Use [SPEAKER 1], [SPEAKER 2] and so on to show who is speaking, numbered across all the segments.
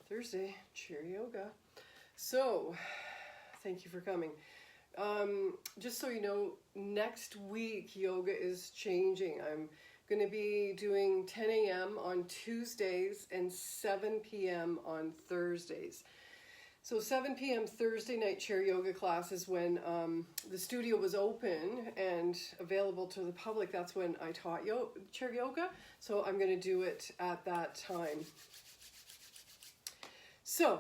[SPEAKER 1] Thursday, chair yoga. So, thank you for coming. Just so you know, next week yoga is changing. I'm going to be doing 10 a.m. on Tuesdays and 7 p.m. on Thursdays. So 7 p.m. Thursday night chair yoga class is when the studio was open and available to the public. That's when I taught chair yoga. So I'm going to do it at that time. So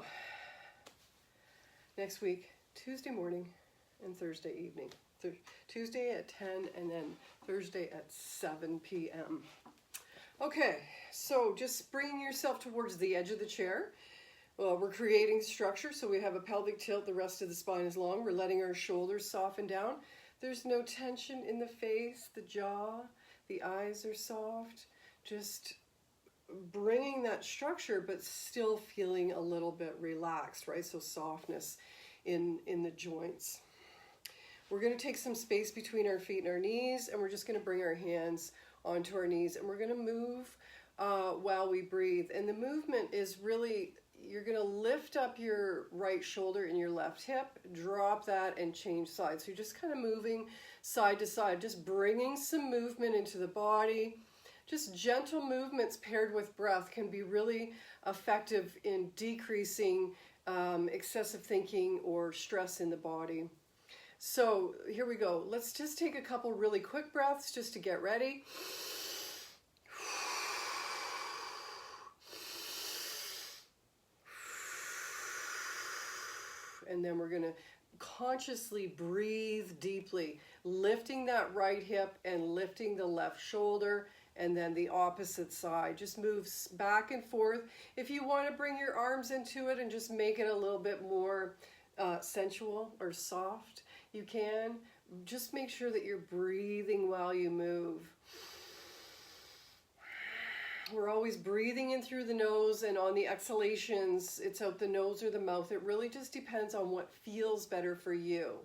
[SPEAKER 1] next week, Tuesday morning and Thursday evening. Tuesday at 10 and then Thursday at 7 p.m. Okay, so just bringing yourself towards the edge of the chair. We're creating structure, so we have a pelvic tilt, the rest of the spine is long. We're letting our shoulders soften down. There's no tension in the face, the jaw, the eyes are soft. Just bringing that structure, but still feeling a little bit relaxed, right? So softness in the joints. We're going to take some space between our feet and our knees, and we're just going to bring our hands onto our knees, and we're going to move while we breathe. And the movement is really, you're going to lift up your right shoulder and your left hip, drop that, and change sides. So you're just kind of moving side to side, just bringing some movement into the body. Just gentle movements paired with breath can be really effective in decreasing excessive thinking or stress in the body. So here we go. Let's just take a couple really quick breaths just to get ready. And then we're going to consciously breathe deeply, lifting that right hip and lifting the left shoulder, and then the opposite side. Just move back and forth. If you want to bring your arms into it and just make it a little bit more sensual or soft, you can. Just make sure that you're breathing while you move. We're always breathing in through the nose, and on the exhalations, it's out the nose or the mouth. It really just depends on what feels better for you.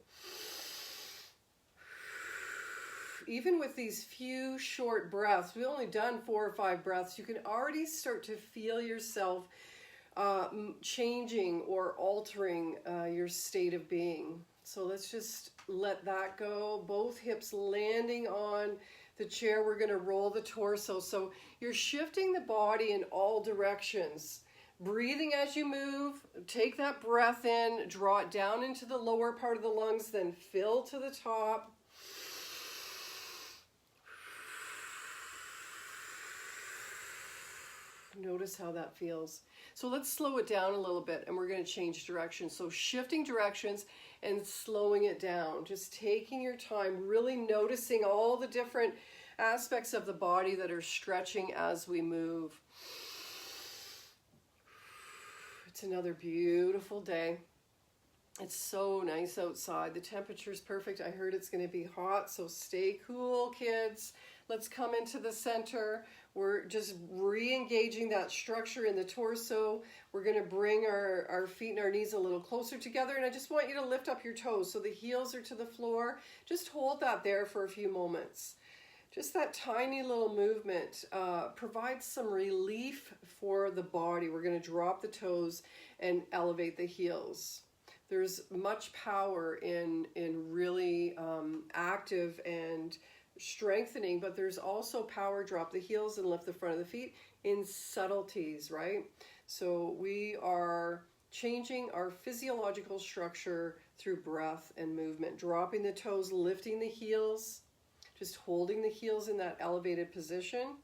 [SPEAKER 1] Even with these few short breaths, we've only done 4 or 5 breaths, you can already start to feel yourself changing or altering your state of being. So let's just let that go. Both hips landing on the chair. We're going to roll the torso. So you're shifting the body in all directions. Breathing as you move. Take that breath in. Draw it down into the lower part of the lungs. Then fill to the top. Notice how that feels. So let's slow it down a little bit, and we're going to change directions. So shifting directions and slowing it down. Just taking your time, really noticing all the different aspects of the body that are stretching as we move. It's another beautiful day. It's so nice outside. The temperature's perfect. I heard it's going to be hot, so stay cool, kids. Let's come into the center. We're just re-engaging that structure in the torso. We're going to bring our feet and our knees a little closer together, and I just want you to lift up your toes so the heels are to the floor. Just hold that there for a few moments. Just that tiny little movement provides some relief for the body. We're going to drop the toes and elevate the heels. There's much power in really active and strengthening, but there's also power, drop the heels and lift the front of the feet, in subtleties, right? So we are changing our physiological structure through breath and movement, dropping the toes, lifting the heels, just holding the heels in that elevated position,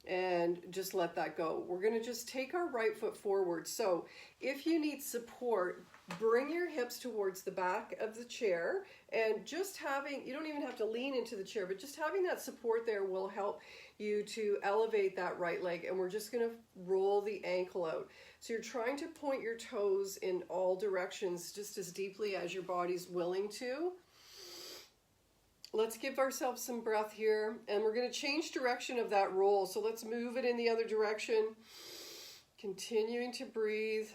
[SPEAKER 1] and just let that go. We're going to just take our right foot forward. So if you need support, bring your hips towards the back of the chair, and just having, you don't even have to lean into the chair, but just having that support there will help you to elevate that right leg. And we're just going to roll the ankle out. So you're trying to point your toes in all directions just as deeply as your body's willing to. Let's give ourselves some breath here, and we're going to change direction of that roll. So let's move it in the other direction, continuing to breathe.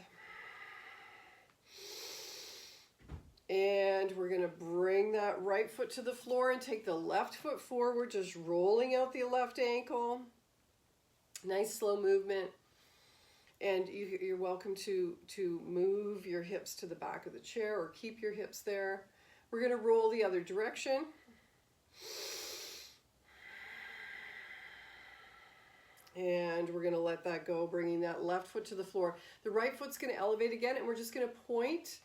[SPEAKER 1] And we're going to bring that right foot to the floor and take the left foot forward, just rolling out the left ankle. Nice slow movement. And you're welcome to move your hips to the back of the chair or keep your hips there. We're going to roll the other direction. And we're going to let that go, bringing that left foot to the floor. The right foot's going to elevate again, and we're just going to point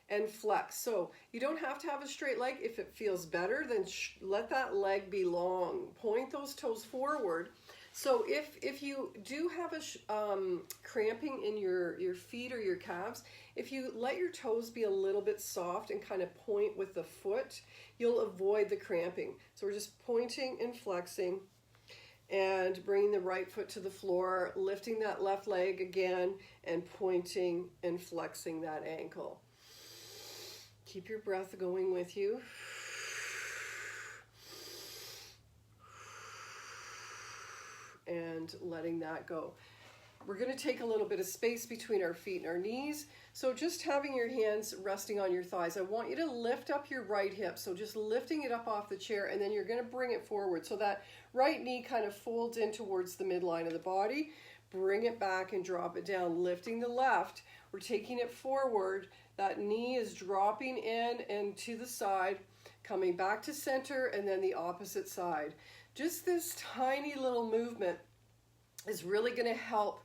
[SPEAKER 1] and flex. So you don't have to have a straight leg. If it feels better, then let that leg be long. Point those toes forward. So if you do have a cramping in your feet or your calves, if you let your toes be a little bit soft and kind of point with the foot, you'll avoid the cramping. So we're just pointing and flexing and bringing the right foot to the floor, lifting that left leg again and pointing and flexing that ankle. Keep your breath going with you. And letting that go. We're going to take a little bit of space between our feet and our knees. So just having your hands resting on your thighs. I want you to lift up your right hip. So just lifting it up off the chair, and then you're going to bring it forward. So that right knee kind of folds in towards the midline of the body. Bring it back and drop it down. Lifting the left. We're taking it forward. That knee is dropping in and to the side, coming back to center, and then the opposite side. Just this tiny little movement is really going to help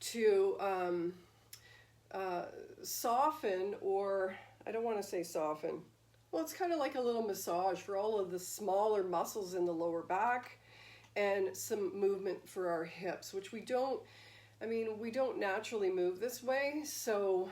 [SPEAKER 1] to soften, or I don't want to say soften. Well, it's kind of like a little massage for all of the smaller muscles in the lower back, and some movement for our hips, which we don't naturally move this way. So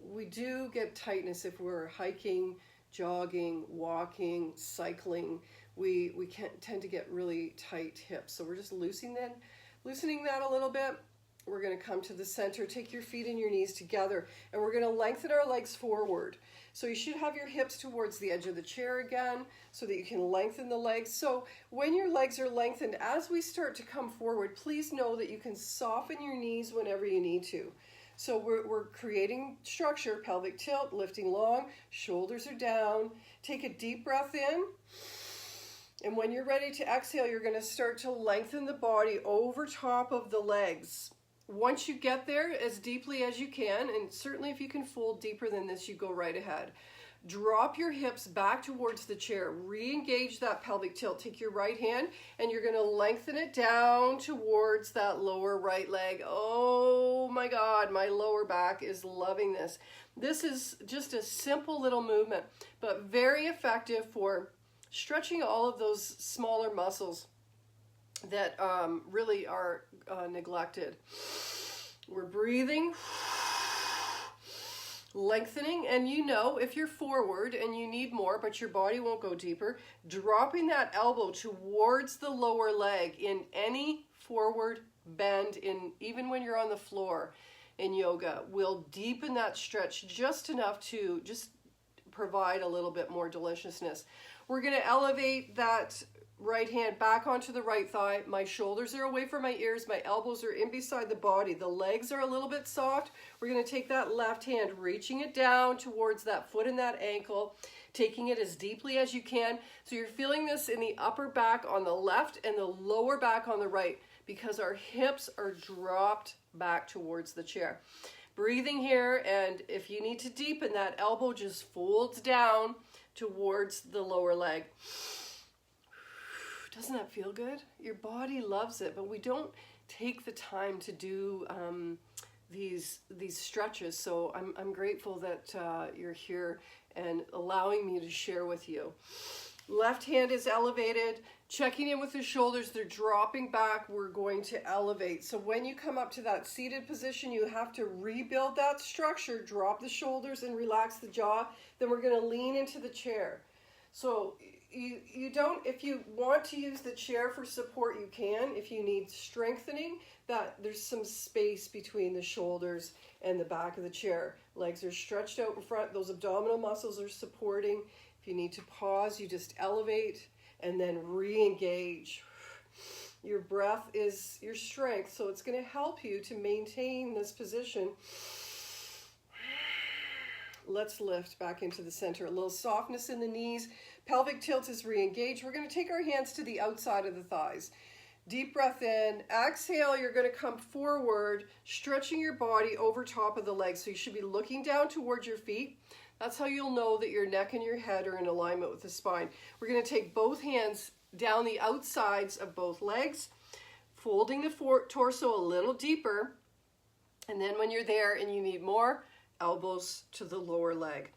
[SPEAKER 1] we do get tightness if we're hiking, jogging, walking, cycling. We can tend to get really tight hips. So we're just loosening that a little bit. We're going to come to the center, take your feet and your knees together, and we're going to lengthen our legs forward. So you should have your hips towards the edge of the chair again so that you can lengthen the legs. So when your legs are lengthened, as we start to come forward, please know that you can soften your knees whenever you need to. So we're creating structure, pelvic tilt, lifting long, shoulders are down. Take a deep breath in. And when you're ready to exhale, you're going to start to lengthen the body over top of the legs. Once you get there as deeply as you can, and certainly if you can fold deeper than this, you go right ahead. Drop your hips back towards the chair. Re-engage that pelvic tilt. Take your right hand and you're going to lengthen it down towards that lower right leg. Oh my God, my lower back is loving this. This is just a simple little movement, but very effective for stretching all of those smaller muscles that really are neglected. We're breathing, lengthening, and if you're forward and you need more but your body won't go deeper, dropping that elbow towards the lower leg in any forward bend, even when you're on the floor in yoga, will deepen that stretch just enough to just provide a little bit more deliciousness. We're going to elevate that right hand back onto the right thigh. My shoulders are away from my ears. My elbows are in beside the body. The legs are a little bit soft. We're going to take that left hand, reaching it down towards that foot and that ankle, taking it as deeply as you can. So you're feeling this in the upper back on the left and the lower back on the right because our hips are dropped back towards the chair. Breathing here, and if you need to deepen, that elbow just folds down towards the lower leg. Doesn't that feel good? Your body loves it, but we don't take the time to do these stretches. So I'm grateful that you're here and allowing me to share with you. Left hand is elevated, checking in with the shoulders. They're dropping back. We're going to elevate. So when you come up to that seated position, you have to rebuild that structure, drop the shoulders and relax the jaw. Then we're going to lean into the chair. So you don't, if you want to use the chair for support, you can. If you need strengthening, that there's some space between the shoulders and the back of the chair. Legs are stretched out in front. Those abdominal muscles are supporting. If you need to pause, you just elevate and then re-engage. Your breath is your strength, so it's going to help you to maintain this position. Let's lift back into the center. A little softness in the knees. Pelvic tilt is re-engaged. We're going to take our hands to the outside of the thighs. Deep breath in. Exhale, you're going to come forward, stretching your body over top of the legs. So you should be looking down towards your feet. That's how you'll know that your neck and your head are in alignment with the spine. We're going to take both hands down the outsides of both legs, folding the torso a little deeper. And then when you're there and you need more, elbows to the lower leg.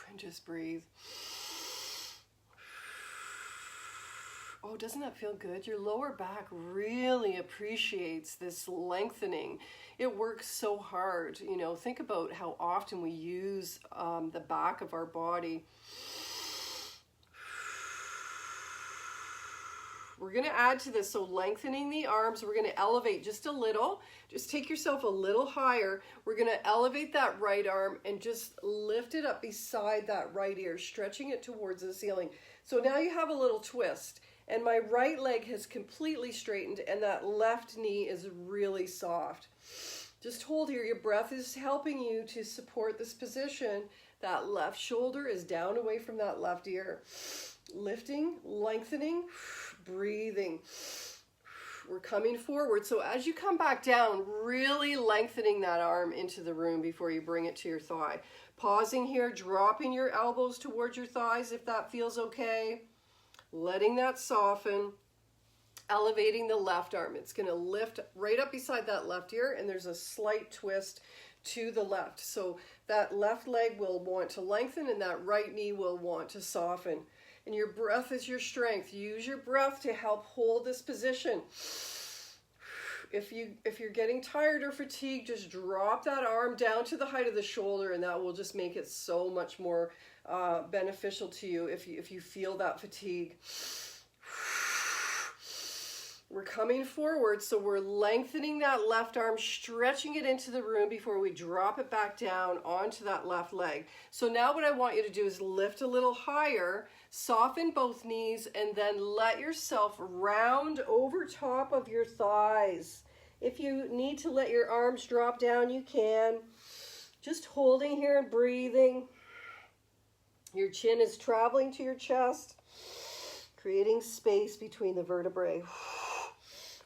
[SPEAKER 1] And just breathe. Oh, doesn't that feel good? Your lower back really appreciates this lengthening. It works so hard. You know, think about how often we use the back of our body. We're going to add to this, so lengthening the arms, we're going to elevate just a little. Just take yourself a little higher. We're going to elevate that right arm and just lift it up beside that right ear, stretching it towards the ceiling. So now you have a little twist. And my right leg has completely straightened and that left knee is really soft. Just hold here. Your breath is helping you to support this position. That left shoulder is down away from that left ear. Lifting, lengthening, breathing. We're coming forward. So as you come back down, really lengthening that arm into the room before you bring it to your thigh. Pausing here, dropping your elbows towards your thighs if that feels okay. Letting that soften, elevating the left arm. It's going to lift right up beside that left ear, and there's a slight twist to the left. So that left leg will want to lengthen, and that right knee will want to soften. And your breath is your strength. Use your breath to help hold this position. If you're getting tired or fatigued, just drop that arm down to the height of the shoulder, and that will just make it so much more beneficial to you if you feel that fatigue. We're coming forward, so we're lengthening that left arm, stretching it into the room before we drop it back down onto that left leg. So now what I want you to do is lift a little higher, soften both knees, and then let yourself round over top of your thighs. If you need to let your arms drop down, you can. Just holding here and breathing. Your chin is traveling to your chest, creating space between the vertebrae.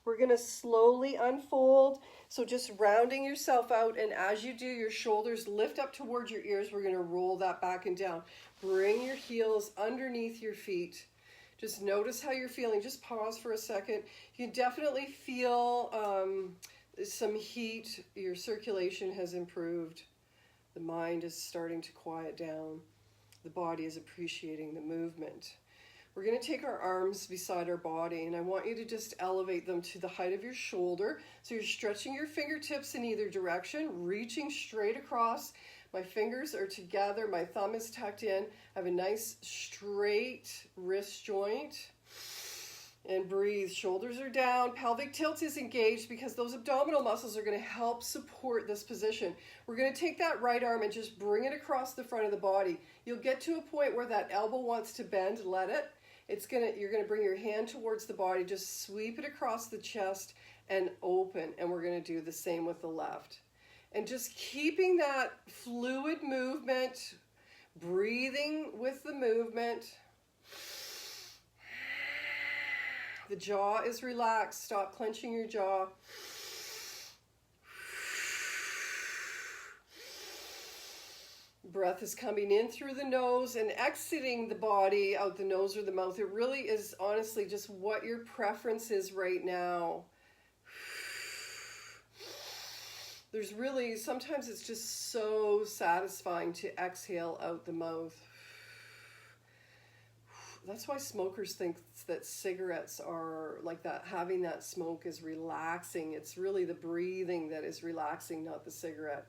[SPEAKER 1] We're going to slowly unfold. So just rounding yourself out, and as you do, your shoulders lift up towards your ears. We're going to roll that back and down. Bring your heels underneath your feet. Just notice how you're feeling. Just pause for a second. You can definitely feel some heat. Your circulation has improved. The mind is starting to quiet down. The body is appreciating the movement. We're going to take our arms beside our body, and I want you to just elevate them to the height of your shoulder. So you're stretching your fingertips in either direction, reaching straight across. My fingers are together. My thumb is tucked in. I have a nice straight wrist joint. And breathe. Shoulders are down. Pelvic tilt is engaged because those abdominal muscles are going to help support this position. We're going to take that right arm and just bring it across the front of the body. You'll get to a point where that elbow wants to bend. Let it. You're going to bring your hand towards the body. Just sweep it across the chest and open. And we're going to do the same with the left. And just keeping that fluid movement, breathing with the movement. The jaw is relaxed. Stop clenching your jaw. Breath is coming in through the nose and exiting the body out the nose or the mouth. It really is honestly just what your preference is right now. There's really, sometimes it's just so satisfying to exhale out the mouth. That's why smokers think that cigarettes are like that. Having that smoke is relaxing. It's really the breathing that is relaxing, not the cigarette.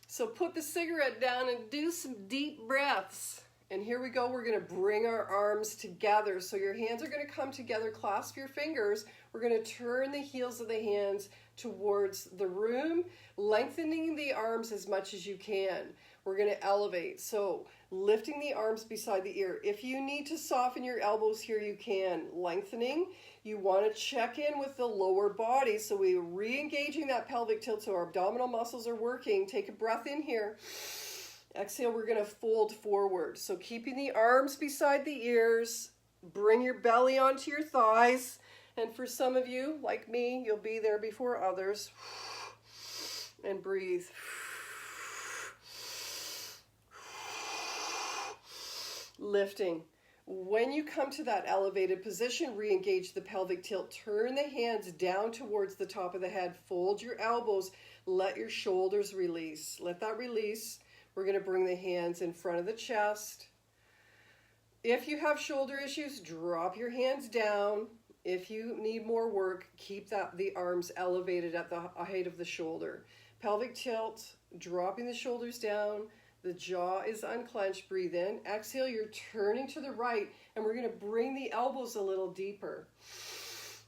[SPEAKER 1] So put the cigarette down and do some deep breaths. And here we go. We're going to bring our arms together. So your hands are going to come together. Clasp your fingers. We're going to turn the heels of the hands towards the room, lengthening the arms as much as you can. We're going to elevate. So lifting the arms beside the ear. If you need to soften your elbows here, you can. Lengthening. You want to check in with the lower body. So we're re-engaging that pelvic tilt so our abdominal muscles are working. Take a breath in here. Exhale, we're going to fold forward. So keeping the arms beside the ears, bring your belly onto your thighs. And for some of you, like me, you'll be there before others. And breathe. Lifting. When you come to that elevated position, re-engage the pelvic tilt. Turn the hands down towards the top of the head. Fold your elbows. Let your shoulders release. Let that release. We're going to bring the hands in front of the chest. If you have shoulder issues, drop your hands down. If you need more work, keep the arms elevated at the height of the shoulder. Pelvic tilt, dropping the shoulders down. The jaw is unclenched. Breathe in. Exhale, you're turning to the right, and we're going to bring the elbows a little deeper.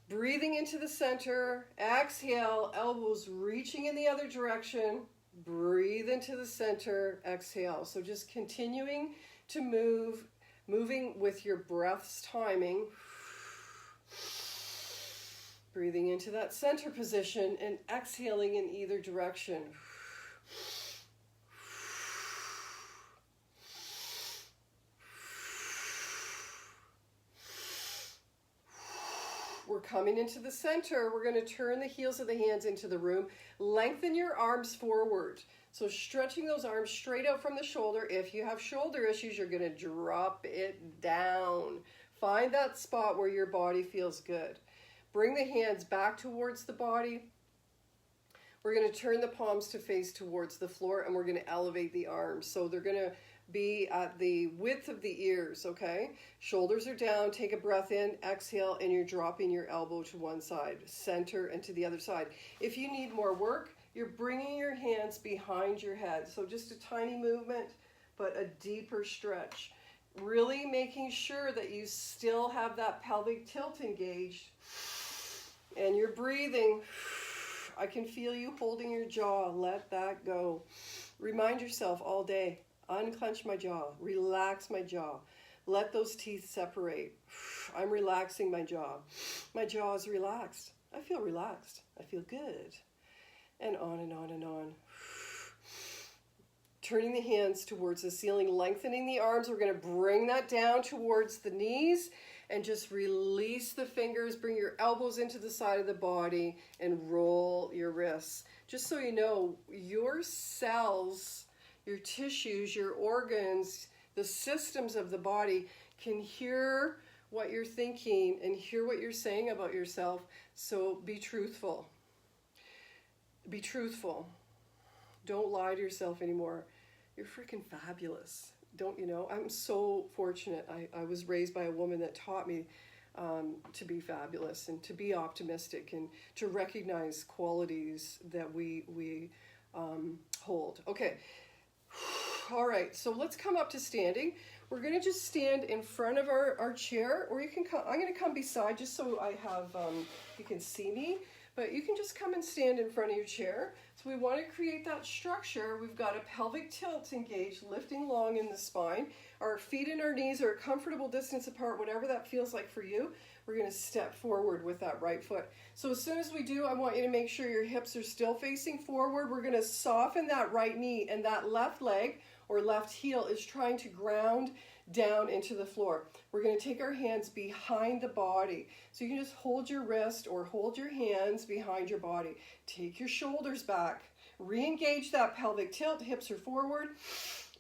[SPEAKER 1] Breathing into the center. Exhale, elbows reaching in the other direction. Breathe into the center. Exhale. So just continuing to moving with your breath's timing. Breathing into that center position and exhaling in either direction. We're coming into the center. We're going to turn the heels of the hands into the room. Lengthen your arms forward. So stretching those arms straight out from the shoulder. If you have shoulder issues, you're going to drop it down. Find that spot where your body feels good. Bring the hands back towards the body. We're going to turn the palms to face towards the floor, and we're going to elevate the arms. So they're going to be at the width of the ears, okay? Shoulders are down. Take a breath in, exhale, and you're dropping your elbow to one side, center, and to the other side. If you need more work, you're bringing your hands behind your head. So just a tiny movement, but a deeper stretch. Really making sure that you still have that pelvic tilt engaged. And you're breathing. I can feel you holding your jaw. Let that go. Remind yourself all day, unclench my jaw, relax my jaw. Let those teeth separate. I'm relaxing my jaw. My jaw is relaxed. I feel relaxed. I feel good. And on and on and on. Turning the hands towards the ceiling, lengthening the arms. We're going to bring that down towards the knees and just release the fingers. Bring your elbows into the side of the body and roll your wrists. Just so you know, your cells, your tissues, your organs, the systems of the body can hear what you're thinking and hear what you're saying about yourself. So be truthful. Be truthful. Don't lie to yourself anymore. You're freaking fabulous. Don't you know? I'm so fortunate. I was raised by a woman that taught me to be fabulous and to be optimistic and to recognize qualities that we hold. Okay. All right. So let's come up to standing. We're going to just stand in front of our chair, or you can come. I'm going to come beside just so I have you can see me. But you can just come and stand in front of your chair. So we want to create that structure. We've got a pelvic tilt engaged, lifting long in the spine. Our feet and our knees are a comfortable distance apart, whatever that feels like for you. We're going to step forward with that right foot. So as soon as we do, I want you to make sure your hips are still facing forward. We're going to soften that right knee, and that left leg or left heel is trying to ground down into the floor. We're going to take our hands behind the body. So you can just hold your wrist or hold your hands behind your body. Take your shoulders back. Re-engage that pelvic tilt. Hips are forward.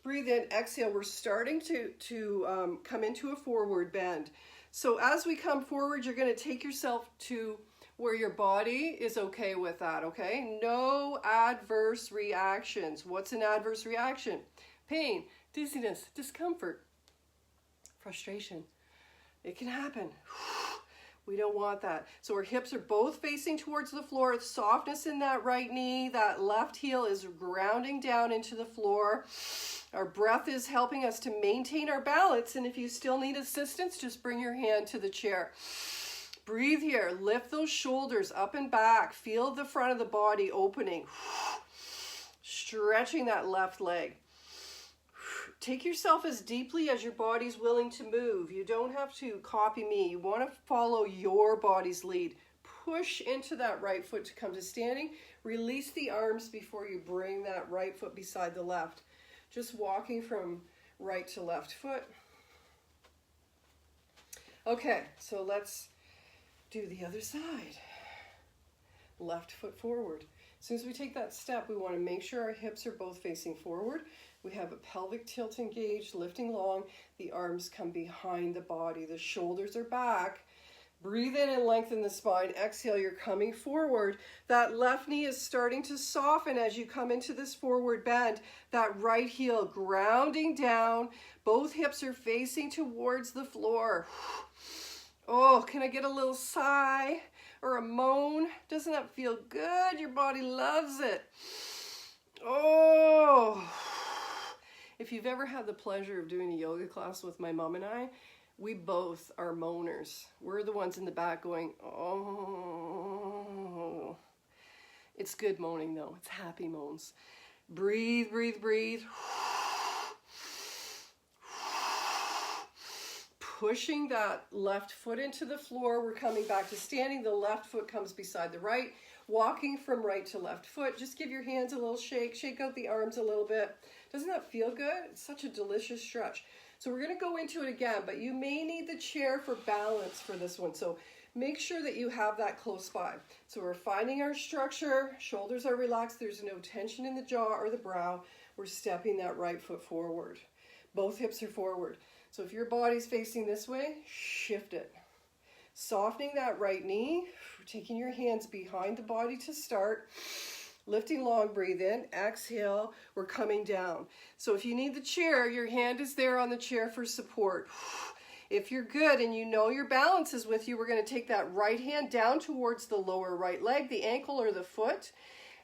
[SPEAKER 1] Breathe in, exhale. We're starting to come into a forward bend. So as we come forward, you're going to take yourself to where your body is okay with that, okay? No adverse reactions. What's an adverse reaction? Pain, dizziness, discomfort, frustration. It can happen. We don't want that. So our hips are both facing towards the floor. Softness in that right knee. That left heel is grounding down into the floor. Our breath is helping us to maintain our balance. And if you still need assistance, just bring your hand to the chair. Breathe here. Lift those shoulders up and back. Feel the front of the body opening. Stretching that left leg. Take yourself as deeply as your body's willing to move. You don't have to copy me. You want to follow your body's lead. Push into that right foot to come to standing. Release the arms before you bring that right foot beside the left. Just walking from right to left foot. Okay, so let's do the other side. Left foot forward. As soon as we take that step, we want to make sure our hips are both facing forward. We have a pelvic tilt engaged, lifting long. The arms come behind the body. The shoulders are back. Breathe in and lengthen the spine. Exhale, you're coming forward. That left knee is starting to soften as you come into this forward bend. That right heel grounding down. Both hips are facing towards the floor. Oh, can I get a little sigh or a moan? Doesn't that feel good? Your body loves it. Oh. If you've ever had the pleasure of doing a yoga class with my mom and I, we both are moaners. We're the ones in the back going, oh. It's good moaning though. It's happy moans. Breathe, breathe, breathe. Pushing that left foot into the floor. We're coming back to standing. The left foot comes beside the right. Walking from right to left foot. Just give your hands a little shake. Shake out the arms a little bit. Doesn't that feel good? It's such a delicious stretch. So we're going to go into it again, but you may need the chair for balance for this one. So make sure that you have that close by. So we're finding our structure. Shoulders are relaxed. There's no tension in the jaw or the brow. We're stepping that right foot forward. Both hips are forward. So if your body's facing this way, shift it. Softening that right knee. Taking your hands behind the body to start. Lifting long, breathe in, exhale, we're coming down. So if you need the chair, your hand is there on the chair for support. If you're good and you know your balance is with you, we're going to take that right hand down towards the lower right leg, the ankle or the foot,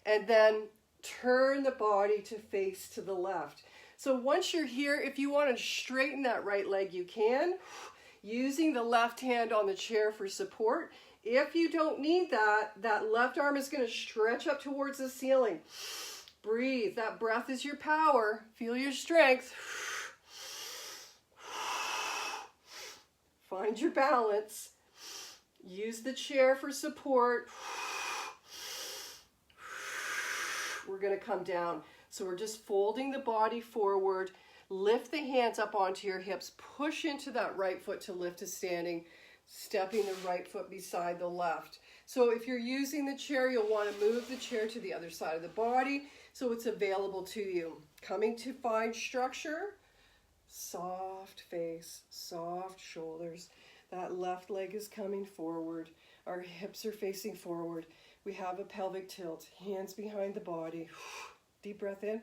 [SPEAKER 1] and then turn the body to face to the left. So once you're here, if you want to straighten that right leg, you can, using the left hand on the chair for support. If you don't need that, that left arm is going to stretch up towards the ceiling. Breathe. That breath is your power. Feel your strength. Find your balance. Use the chair for support. We're going to come down. So we're just folding the body forward. Lift the hands up onto your hips. Push into that right foot to lift to standing. Stepping the right foot beside the left. So if you're using the chair, you'll want to move the chair to the other side of the body so it's available to you. Coming to find structure. Soft face, soft shoulders. That left leg is coming forward. Our hips are facing forward. We have a pelvic tilt. Hands behind the body. Deep breath in.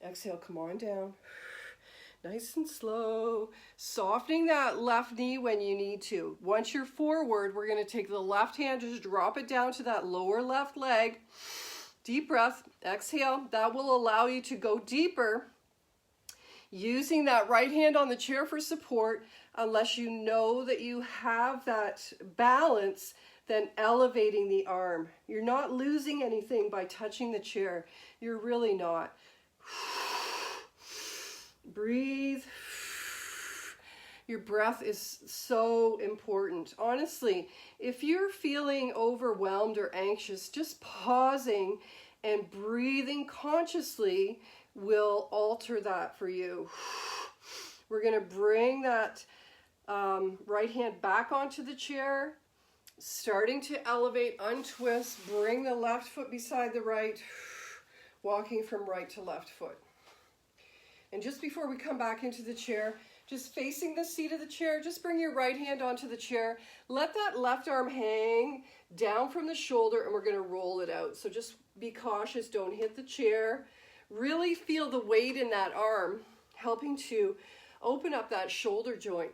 [SPEAKER 1] Exhale, come on down. Nice and slow. Softening that left knee when you need to. Once you're forward, we're going to take the left hand, just drop it down to that lower left leg. Deep breath. Exhale. That will allow you to go deeper. Using that right hand on the chair for support, unless you know that you have that balance, then elevating the arm. You're not losing anything by touching the chair. You're really not. Breathe. Your breath is so important. Honestly, if you're feeling overwhelmed or anxious, just pausing and breathing consciously will alter that for you. We're going to bring that right hand back onto the chair, starting to elevate, untwist, bring the left foot beside the right, walking from right to left foot. And just before we come back into the chair, just facing the seat of the chair, just bring your right hand onto the chair. Let that left arm hang down from the shoulder, and we're going to roll it out. So just be cautious, don't hit the chair. Really feel the weight in that arm, helping to open up that shoulder joint.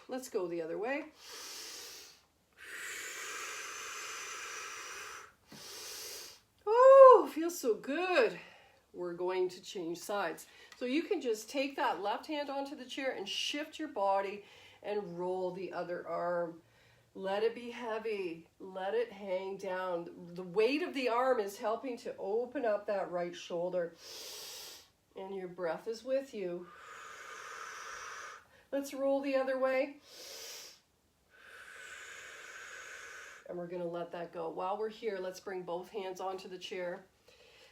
[SPEAKER 1] Let's go the other way. Oh, feels so good. We're going to change sides. So you can just take that left hand onto the chair and shift your body and roll the other arm. Let it be heavy. Let it hang down. The weight of the arm is helping to open up that right shoulder. And your breath is with you. Let's roll the other way. And we're going to let that go. While we're here, let's bring both hands onto the chair.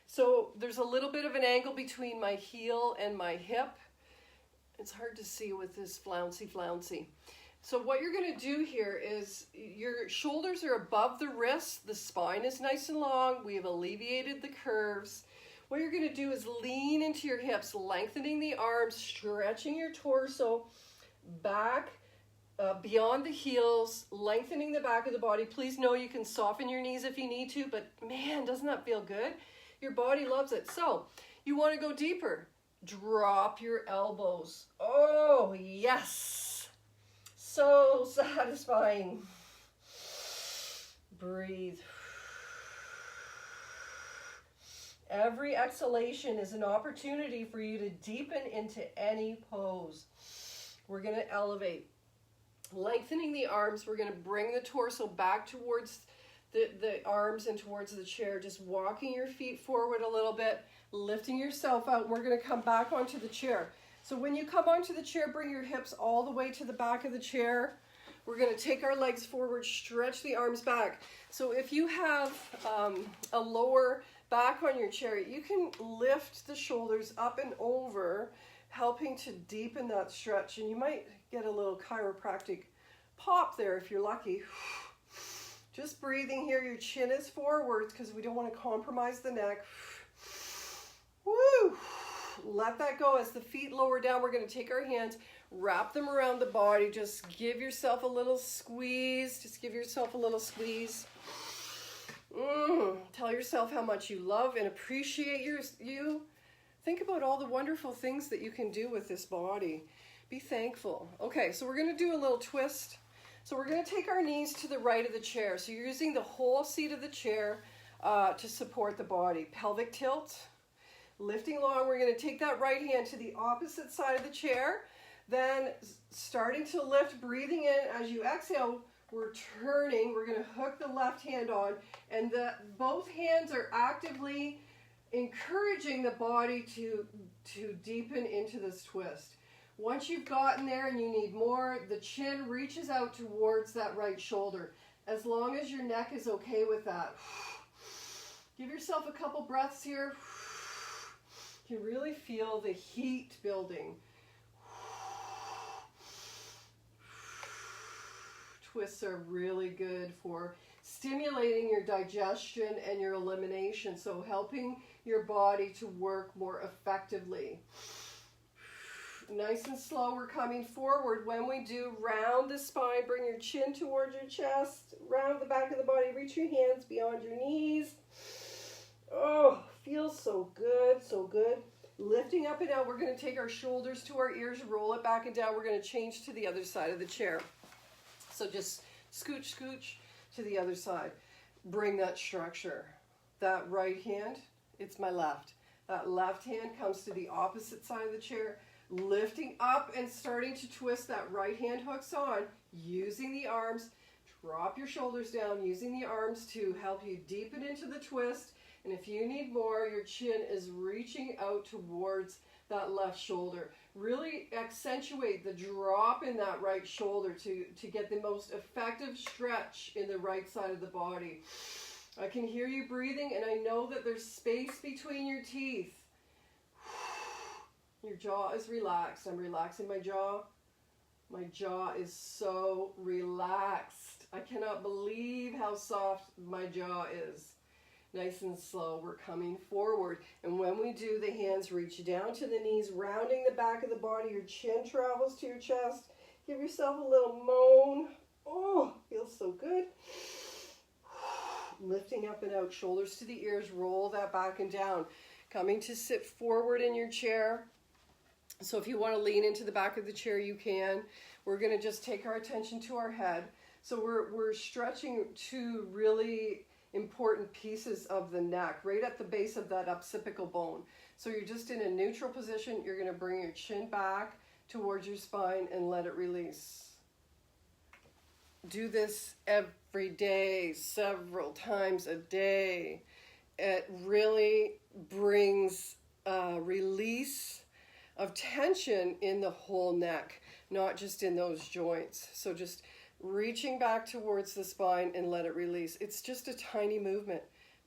[SPEAKER 1] So there's a little bit of an angle between my heel and my hip. It's hard to see with this flouncy. So what you're going to do here is your shoulders are above the wrists. The spine is nice and long. We have alleviated the curves. What you're going to do is lean into your hips, lengthening the arms, stretching your torso back beyond the heels, lengthening the back of the body. Please know you can soften your knees if you need to, but man, doesn't that feel good? Your body loves it. So you want to go deeper. Drop your elbows. Oh, yes. So satisfying. Breathe. Every exhalation is an opportunity for you to deepen into any pose. We're going to elevate. Lengthening the arms, we're going to bring the torso back towards the arms and towards the chair. Just walking your feet forward a little bit, lifting yourself out. We're going to come back onto the chair. So when you come onto the chair, bring your hips all the way to the back of the chair. We're going to take our legs forward, stretch the arms back. So if you have a lower back on your chair, you can lift the shoulders up and over, helping to deepen that stretch. And you might get a little chiropractic pop there if you're lucky. Just breathing here. Your chin is forward because we don't want to compromise the neck. Woo! Let that go. As the feet lower down, we're going to take our hands, wrap them around the body. Just give yourself a little squeeze. Just give yourself a little squeeze. Tell yourself how much you love and appreciate you. Think about all the wonderful things that you can do with this body. Be thankful. Okay, so we're going to do a little twist. So we're going to take our knees to the right of the chair. So you're using the whole seat of the chair to support the body. Pelvic tilt. Lifting long, we're going to take that right hand to the opposite side of the chair. Then starting to lift, breathing in. As you exhale, we're turning. We're going to hook the left hand on. And both hands are actively encouraging the body to deepen into this twist. Once you've gotten there and you need more, the chin reaches out towards that right shoulder. As long as your neck is okay with that. Give yourself a couple breaths here. You can really feel the heat building. Twists are really good for stimulating your digestion and your elimination, so helping your body to work more effectively. Nice and slow, we're coming forward. When we do, round the spine, bring your chin towards your chest, round the back of the body, reach your hands beyond your knees. Oh, feels so good, so good. Lifting up and down, we're going to take our shoulders to our ears, roll it back and down. We're going to change to the other side of the chair. So just scooch to the other side. Bring that structure. That right hand, it's my left. That left hand comes to the opposite side of the chair. Lifting up and starting to twist. That right hand hooks on. Using the arms. Drop your shoulders down. Using the arms to help you deepen into the twist. And if you need more, your chin is reaching out towards that left shoulder. Really accentuate the drop in that right shoulder to get the most effective stretch in the right side of the body. I can hear you breathing, and I know that there's space between your teeth. Your jaw is relaxed. I'm relaxing my jaw. My jaw is so relaxed. I cannot believe how soft my jaw is. Nice and slow, we're coming forward. And when we do, the hands reach down to the knees, rounding the back of the body. Your chin travels to your chest. Give yourself a little moan. Oh, feels so good. Lifting up and out, shoulders to the ears, roll that back and down. Coming to sit forward in your chair. So if you want to lean into the back of the chair, you can. We're going to just take our attention to our head. So we're stretching two really important pieces of the neck, right at the base of that occipital bone. So you're just in a neutral position. You're going to bring your chin back towards your spine and let it release. Do this every day, several times a day. It really brings a release of tension in the whole neck, not just in those joints. So just reaching back towards the spine and let it release. It's just a tiny movement,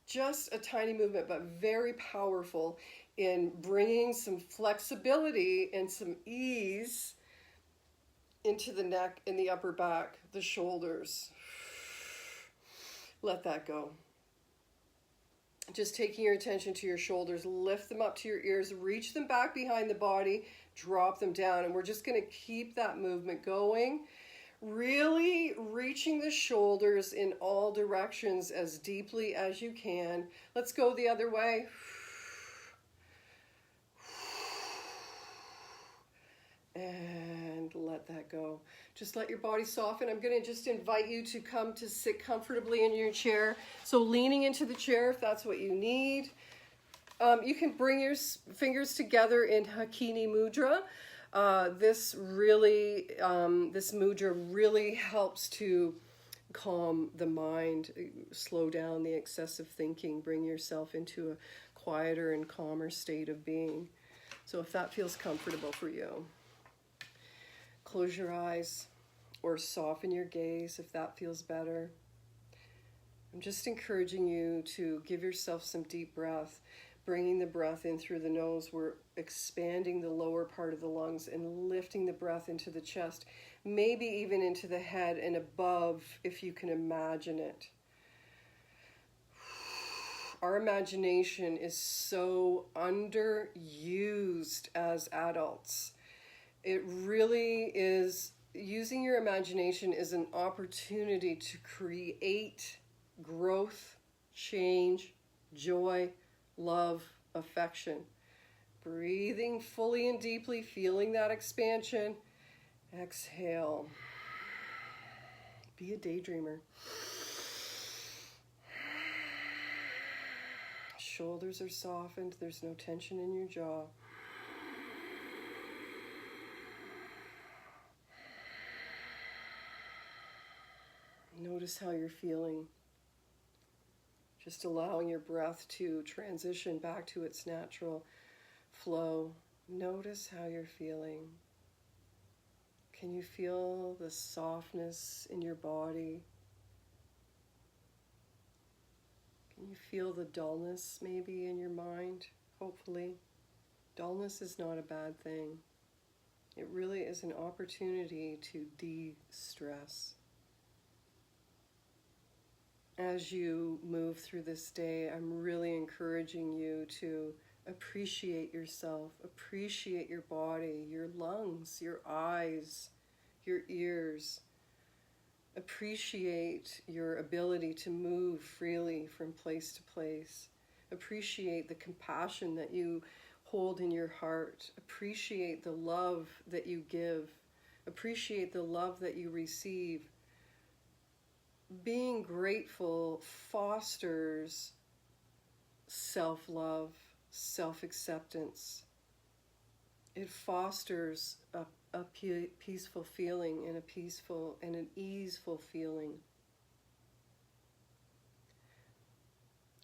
[SPEAKER 1] Just a tiny movement, but very powerful in bringing some flexibility and some ease into the neck and the upper back, the shoulders. Let that go. Just taking your attention to your shoulders, lift them up to your ears, reach them back behind the body, drop them down. And we're just going to keep that movement going. Really reaching the shoulders in all directions as deeply as you can. Let's go the other way. And let that go. Just let your body soften. I'm going to just invite you to come to sit comfortably in your chair. So leaning into the chair if that's what you need. You can bring your fingers together in Hakini Mudra. This mudra really helps to calm the mind, slow down the excessive thinking, bring yourself into a quieter and calmer state of being. So if that feels comfortable for you, close your eyes or soften your gaze if that feels better. I'm just encouraging you to give yourself some deep breath. Bringing the breath in through the nose, we're expanding the lower part of the lungs and lifting the breath into the chest, maybe even into the head and above if you can imagine it. Our imagination is so underused as adults. It really is. Using your imagination is an opportunity to create growth, change, joy, love, affection. Breathing fully and deeply, feeling that expansion. Exhale. Be a daydreamer. Shoulders are softened. There's no tension in your jaw. Notice how you're feeling. Just allowing your breath to transition back to its natural flow. Notice how you're feeling. Can you feel the softness in your body? Can you feel the dullness maybe in your mind? Hopefully. Dullness is not a bad thing. It really is an opportunity to de-stress. As you move through this day, I'm really encouraging you to appreciate yourself, appreciate your body, your lungs, your eyes, your ears. Appreciate your ability to move freely from place to place. Appreciate the compassion that you hold in your heart. Appreciate the love that you give. Appreciate the love that you receive. Being grateful fosters self-love, self-acceptance. It fosters a peaceful feeling and a peaceful and an easeful feeling.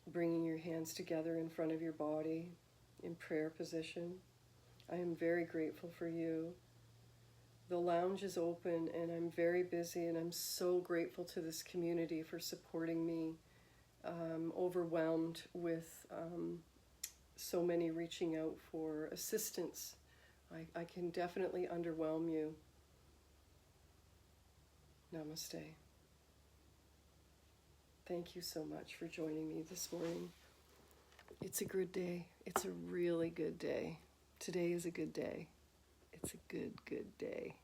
[SPEAKER 1] Bringing your hands together in front of your body in prayer position. I am very grateful for you. The lounge is open and I'm very busy, and I'm so grateful to this community for supporting me. Overwhelmed with so many reaching out for assistance. I can definitely underwhelm you. Namaste. Thank you so much for joining me this morning. It's a good day. It's a really good day. Today is a good day. It's a good day.